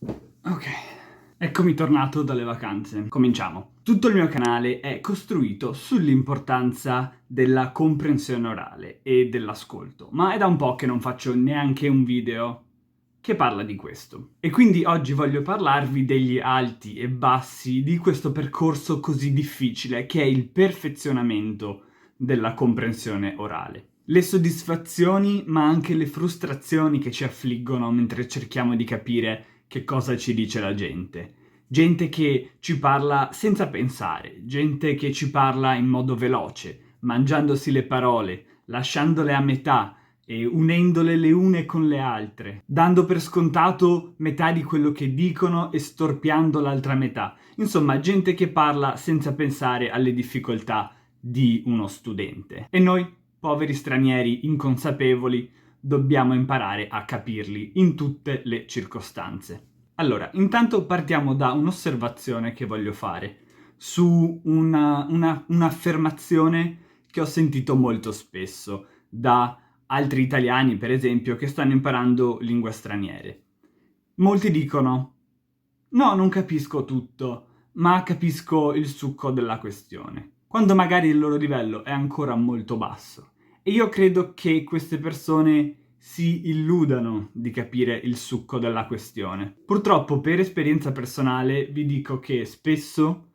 Ok, eccomi tornato dalle vacanze. Cominciamo. Tutto il mio canale è costruito sull'importanza della comprensione orale e dell'ascolto, ma è da un po' che non faccio neanche un video che parla di questo. E quindi oggi voglio parlarvi degli alti e bassi di questo percorso così difficile che è il perfezionamento della comprensione orale. Le soddisfazioni, ma anche le frustrazioni che ci affliggono mentre cerchiamo di capire che cosa ci dice la gente. Gente che ci parla senza pensare, gente che ci parla in modo veloce, mangiandosi le parole, lasciandole a metà e unendole le une con le altre, dando per scontato metà di quello che dicono e storpiando l'altra metà. Insomma, gente che parla senza pensare alle difficoltà di uno studente. E noi, poveri stranieri inconsapevoli, dobbiamo imparare a capirli in tutte le circostanze. Allora, intanto partiamo da un'osservazione che voglio fare su un'affermazione che ho sentito molto spesso da altri italiani, per esempio, che stanno imparando lingue straniere. Molti dicono: no, non capisco tutto, ma capisco il succo della questione, quando magari il loro livello è ancora molto basso. E io credo che queste persone si illudano di capire il succo della questione. Purtroppo, per esperienza personale, vi dico che spesso,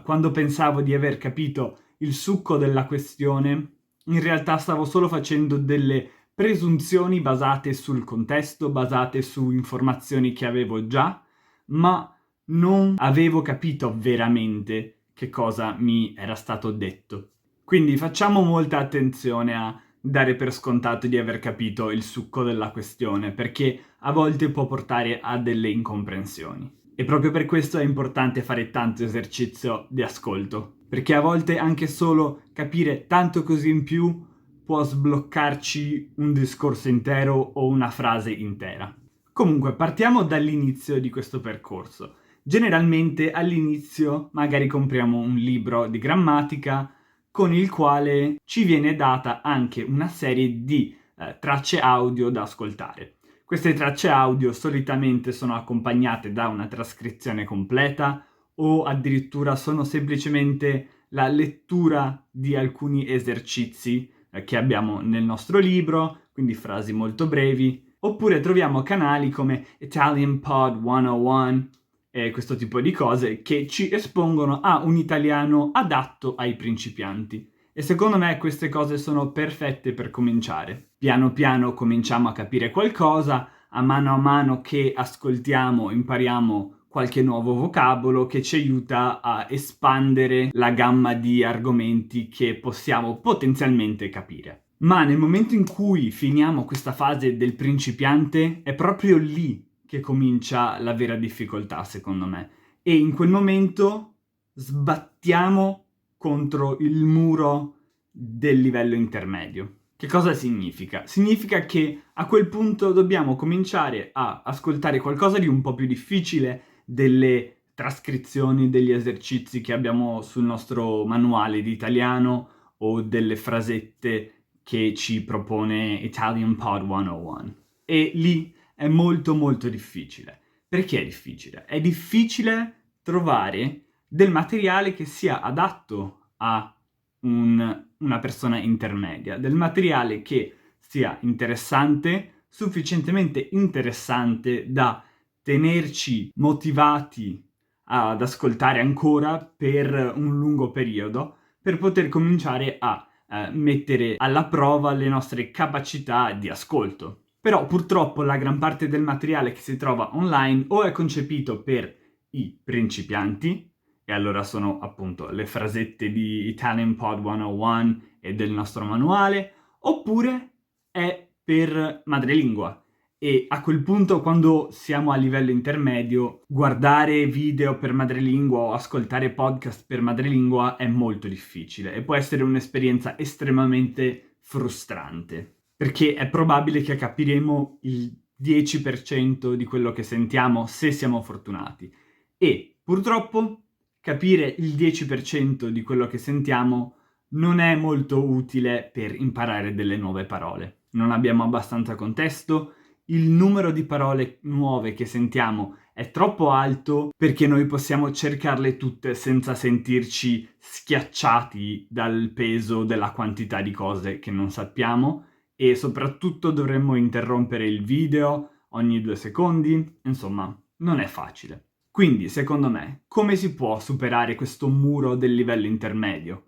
quando pensavo di aver capito il succo della questione, in realtà stavo solo facendo delle presunzioni basate sul contesto, basate su informazioni che avevo già, ma non avevo capito veramente che cosa mi era stato detto. Quindi facciamo molta attenzione a dare per scontato di aver capito il succo della questione, perché a volte può portare a delle incomprensioni. E proprio per questo è importante fare tanto esercizio di ascolto, perché a volte anche solo capire tanto così in più può sbloccarci un discorso intero o una frase intera. Comunque, partiamo dall'inizio di questo percorso. Generalmente all'inizio magari compriamo un libro di grammatica con il quale ci viene data anche una serie di tracce audio da ascoltare. Queste tracce audio solitamente sono accompagnate da una trascrizione completa o addirittura sono semplicemente la lettura di alcuni esercizi che abbiamo nel nostro libro, quindi frasi molto brevi, oppure troviamo canali come Italian Pod 101 e questo tipo di cose che ci espongono a un italiano adatto ai principianti. E secondo me queste cose sono perfette per cominciare. Piano piano cominciamo a capire qualcosa, a mano che ascoltiamo impariamo qualche nuovo vocabolo che ci aiuta a espandere la gamma di argomenti che possiamo potenzialmente capire. Ma nel momento in cui finiamo questa fase del principiante, è proprio lì che comincia la vera difficoltà, secondo me. E in quel momento sbattiamo contro il muro del livello intermedio. Che cosa significa? Significa che a quel punto dobbiamo cominciare a ascoltare qualcosa di un po' più difficile, delle trascrizioni degli esercizi che abbiamo sul nostro manuale di italiano o delle frasette che ci propone Italian Pod 101. E lì è molto molto difficile. Perché è difficile? È difficile trovare del materiale che sia adatto a una persona intermedia, del materiale che sia interessante, sufficientemente interessante da tenerci motivati ad ascoltare ancora per un lungo periodo, per poter cominciare a mettere alla prova le nostre capacità di ascolto. Però purtroppo la gran parte del materiale che si trova online o è concepito per i principianti, e allora sono appunto le frasette di Italian Pod 101 e del nostro manuale, oppure è per madrelingua. E a quel punto, quando siamo a livello intermedio, guardare video per madrelingua o ascoltare podcast per madrelingua è molto difficile e può essere un'esperienza estremamente frustrante, perché è probabile che capiremo il 10% di quello che sentiamo se siamo fortunati. E purtroppo capire il 10% di quello che sentiamo non è molto utile per imparare delle nuove parole. Non abbiamo abbastanza contesto il numero di parole nuove che sentiamo è troppo alto perché noi possiamo cercarle tutte senza sentirci schiacciati dal peso della quantità di cose che non sappiamo, e soprattutto dovremmo interrompere il video ogni 2 secondi. Insomma, non è facile. Quindi, secondo me, come si può superare questo muro del livello intermedio?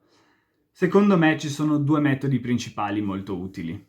Secondo me ci sono 2 metodi principali molto utili.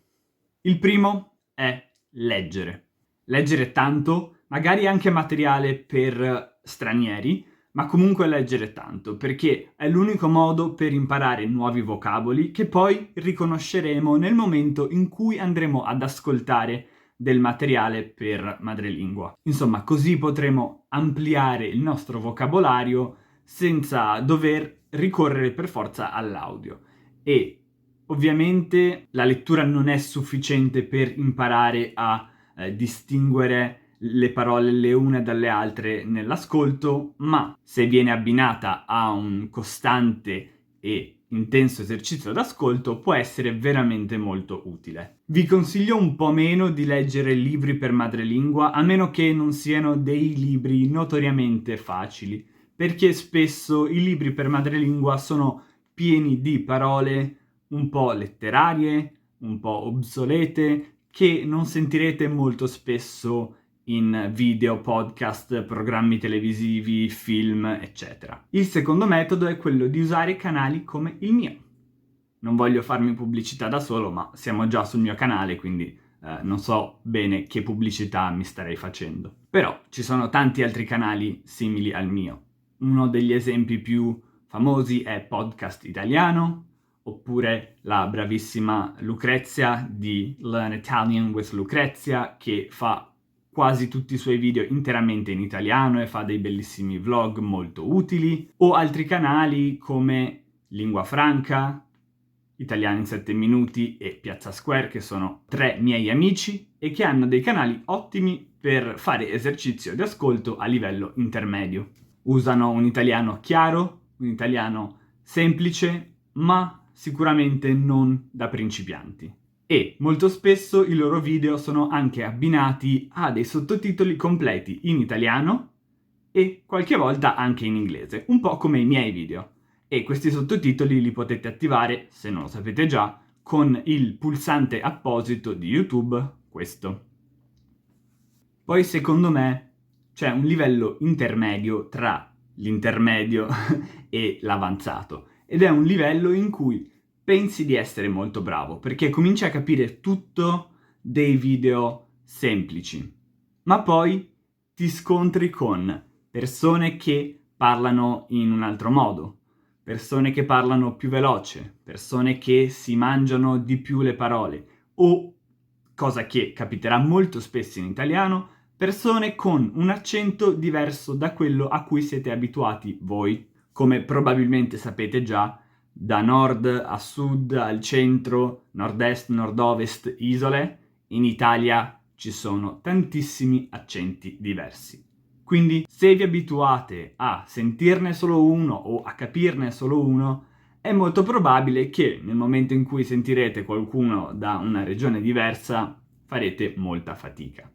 Il primo è leggere. Leggere tanto, magari anche materiale per stranieri, ma comunque leggere tanto, perché è l'unico modo per imparare nuovi vocaboli che poi riconosceremo nel momento in cui andremo ad ascoltare del materiale per madrelingua. Insomma, così potremo ampliare il nostro vocabolario senza dover ricorrere per forza all'audio. E ovviamente la lettura non è sufficiente per imparare a distinguere le parole le une dalle altre nell'ascolto, ma se viene abbinata a un costante e intenso esercizio d'ascolto può essere veramente molto utile. Vi consiglio un po' meno di leggere libri per madrelingua, a meno che non siano dei libri notoriamente facili, perché spesso i libri per madrelingua sono pieni di parole un po' letterarie, un po' obsolete, che non sentirete molto spesso in video, podcast, programmi televisivi, film, eccetera. Il secondo metodo è quello di usare canali come il mio. Non voglio farmi pubblicità da solo, ma siamo già sul mio canale, quindi non so bene che pubblicità mi starei facendo. Però ci sono tanti altri canali simili al mio. Uno degli esempi più famosi è Podcast Italiano, oppure la bravissima Lucrezia di Learn Italian with Lucrezia, che fa quasi tutti i suoi video interamente in italiano e fa dei bellissimi vlog molto utili, o altri canali come Lingua Franca, Italiano in 7 minuti e Piazza Square, che sono 3 miei amici e che hanno dei canali ottimi per fare esercizio di ascolto a livello intermedio. Usano un italiano chiaro, un italiano semplice, ma sicuramente non da principianti. E molto spesso i loro video sono anche abbinati a dei sottotitoli completi in italiano e qualche volta anche in inglese, un po' come i miei video. E questi sottotitoli li potete attivare, se non lo sapete già, con il pulsante apposito di YouTube, questo. Poi secondo me c'è un livello intermedio tra l'intermedio e l'avanzato, ed è un livello in cui pensi di essere molto bravo, perché cominci a capire tutto dei video semplici, ma poi ti scontri con persone che parlano in un altro modo, persone che parlano più veloce, persone che si mangiano di più le parole, o, cosa che capiterà molto spesso in italiano, persone con un accento diverso da quello a cui siete abituati voi. Come probabilmente sapete già, da nord a sud, al centro, nord-est, nord-ovest, isole, in Italia ci sono tantissimi accenti diversi. Quindi se vi abituate a sentirne solo uno o a capirne solo uno, è molto probabile che nel momento in cui sentirete qualcuno da una regione diversa farete molta fatica.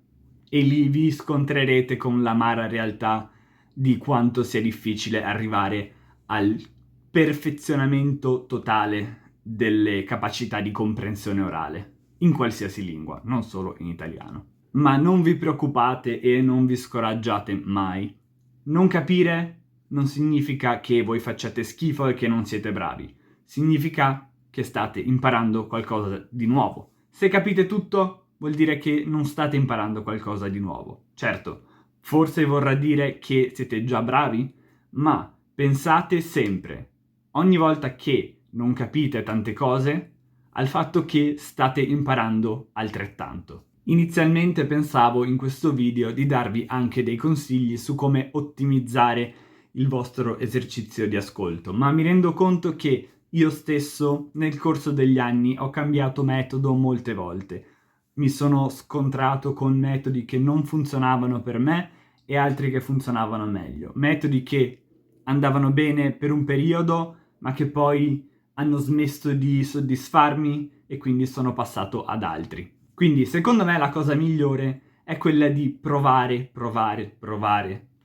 E lì vi scontrerete con l'amara realtà di quanto sia difficile arrivare al perfezionamento totale delle capacità di comprensione orale, in qualsiasi lingua, non solo in italiano. Ma non vi preoccupate e non vi scoraggiate mai. Non capire non significa che voi facciate schifo e che non siete bravi. Significa che state imparando qualcosa di nuovo. Se capite tutto, vuol dire che non state imparando qualcosa di nuovo. Certo, forse vorrà dire che siete già bravi, ma pensate sempre, ogni volta che non capite tante cose, al fatto che state imparando altrettanto. Inizialmente pensavo in questo video di darvi anche dei consigli su come ottimizzare il vostro esercizio di ascolto, ma mi rendo conto che io stesso nel corso degli anni ho cambiato metodo molte volte. Mi sono scontrato con metodi che non funzionavano per me e altri che funzionavano meglio. Metodi che andavano bene per un periodo, ma che poi hanno smesso di soddisfarmi e quindi sono passato ad altri. Quindi, secondo me, la cosa migliore è quella di provare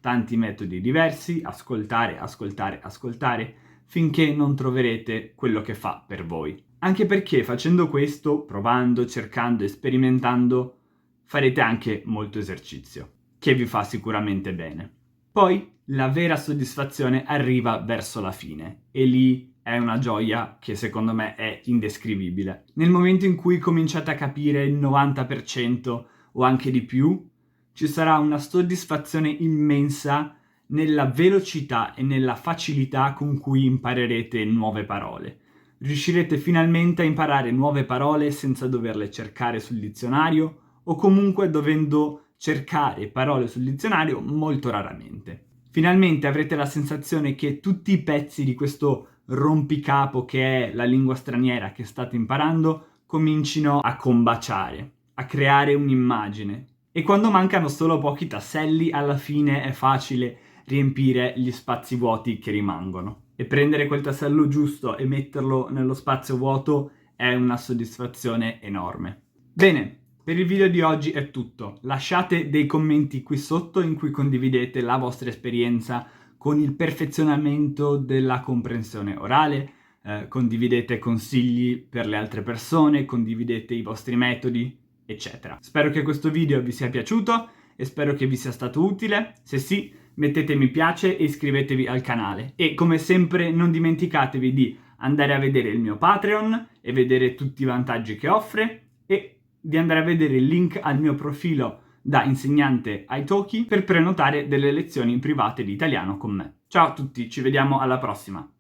tanti metodi diversi, ascoltare, finché non troverete quello che fa per voi. Anche perché facendo questo, provando, cercando e sperimentando, farete anche molto esercizio, che vi fa sicuramente bene. Poi la vera soddisfazione arriva verso la fine e lì è una gioia che secondo me è indescrivibile. Nel momento in cui cominciate a capire il 90% o anche di più, ci sarà una soddisfazione immensa nella velocità e nella facilità con cui imparerete nuove parole. Riuscirete finalmente a imparare nuove parole senza doverle cercare sul dizionario o comunque dovendo cercare parole sul dizionario molto raramente. Finalmente avrete la sensazione che tutti i pezzi di questo rompicapo che è la lingua straniera che state imparando comincino a combaciare, a creare un'immagine. E quando mancano solo pochi tasselli, alla fine è facile riempire gli spazi vuoti che rimangono. E prendere quel tassello giusto e metterlo nello spazio vuoto è una soddisfazione enorme. Bene, per il video di oggi è tutto. Lasciate dei commenti qui sotto in cui condividete la vostra esperienza con il perfezionamento della comprensione orale, condividete consigli per le altre persone, condividete i vostri metodi, eccetera. Spero che questo video vi sia piaciuto e spero che vi sia stato utile. Se sì, mettete mi piace e iscrivetevi al canale. E come sempre non dimenticatevi di andare a vedere il mio Patreon e vedere tutti i vantaggi che offre e di andare a vedere il link al mio profilo da insegnante Italki per prenotare delle lezioni private di italiano con me. Ciao a tutti, ci vediamo alla prossima!